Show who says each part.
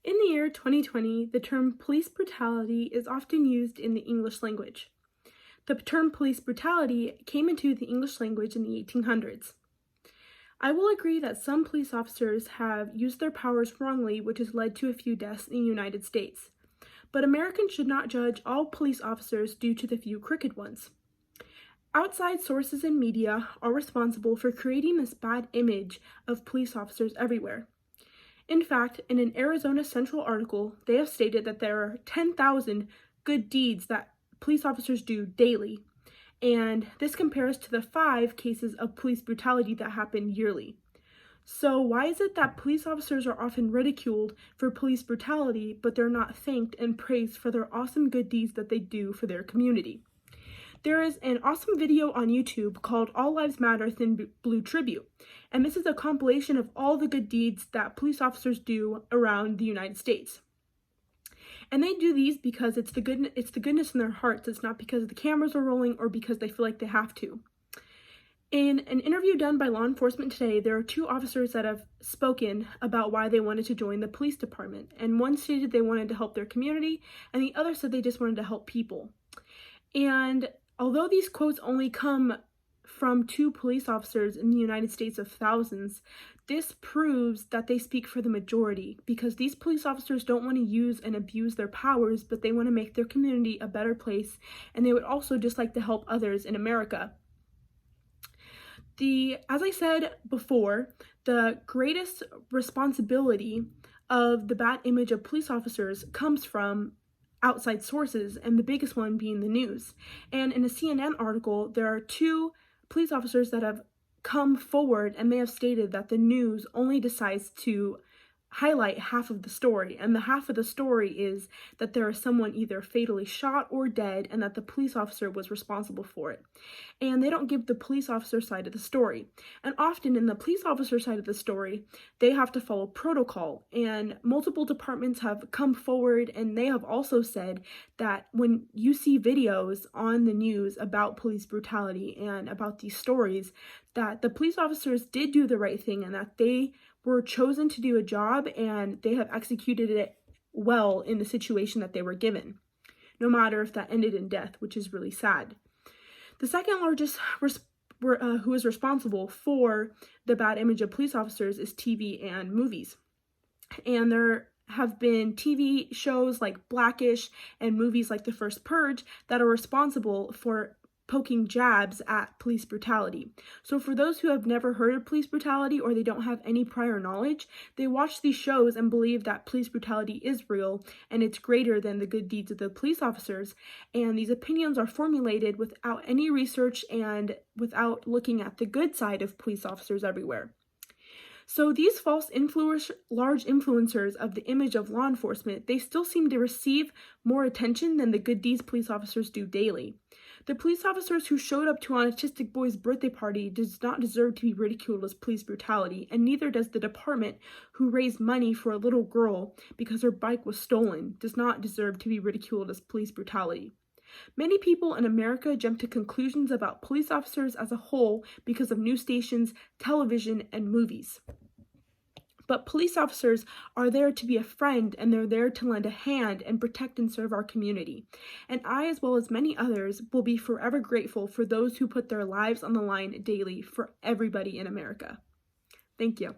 Speaker 1: In the year 2020, the term police brutality is often used in the English language. The term police brutality came into the English language in the 1800s. I will agree that some police officers have used their powers wrongly, which has led to a few deaths in the United States. But Americans should not judge all police officers due to the few crooked ones. Outside sources and media are responsible for creating this bad image of police officers everywhere. In fact, in an Arizona Central article, they have stated that there are 10,000 good deeds that police officers do daily, and this compares to the 5 cases of police brutality that happen yearly. So why is it that police officers are often ridiculed for police brutality, but they're not thanked and praised for their awesome good deeds that they do for their community? There is an awesome video on YouTube called All Lives Matter Thin Blue Tribute, and this is a compilation of all the good deeds that police officers do around the United States. And they do these because it's the goodness in their hearts. It's not because the cameras are rolling or because they feel like they have to. In an interview done by law enforcement today, there are 2 officers that have spoken about why they wanted to join the police department, and one stated they wanted to help their community, and the other said they just wanted to help people. And although these quotes only come from 2 police officers in the United States of thousands, this proves that they speak for the majority, because these police officers don't want to use and abuse their powers, but they want to make their community a better place, and they would also just like to help others in America. As I said before, the greatest responsibility of the bad image of police officers comes from outside sources, and the biggest one being the news. And in a CNN article, there are 2 police officers that have come forward, and they have stated that the news only decides to highlight half of the story, and the half of the story is that there is someone either fatally shot or dead, and that the police officer was responsible for it. And they don't give the police officer side of the story. And often in the police officer side of the story, they have to follow protocol, and multiple departments have come forward, and they have also said that when you see videos on the news about police brutality and about these stories, that the police officers did do the right thing, and that they were chosen to do a job, and they have executed it well in the situation that they were given, no matter if that ended in death, which is really sad. The second largest who is responsible for the bad image of police officers is TV and movies. And there have been TV shows like Blackish and movies like The First Purge that are responsible for poking jabs at police brutality. So for those who have never heard of police brutality, or they don't have any prior knowledge, they watch these shows and believe that police brutality is real and it's greater than the good deeds of the police officers. And these opinions are formulated without any research and without looking at the good side of police officers everywhere. So these large influencers of the image of law enforcement, they still seem to receive more attention than the good deeds police officers do daily. The police officers who showed up to an autistic boy's birthday party does not deserve to be ridiculed as police brutality, and neither does the department who raised money for a little girl because her bike was stolen does not deserve to be ridiculed as police brutality. Many people in America jump to conclusions about police officers as a whole because of news stations, television, and movies. But police officers are there to be a friend, and they're there to lend a hand and protect and serve our community. And I, as well as many others, will be forever grateful for those who put their lives on the line daily for everybody in America. Thank you.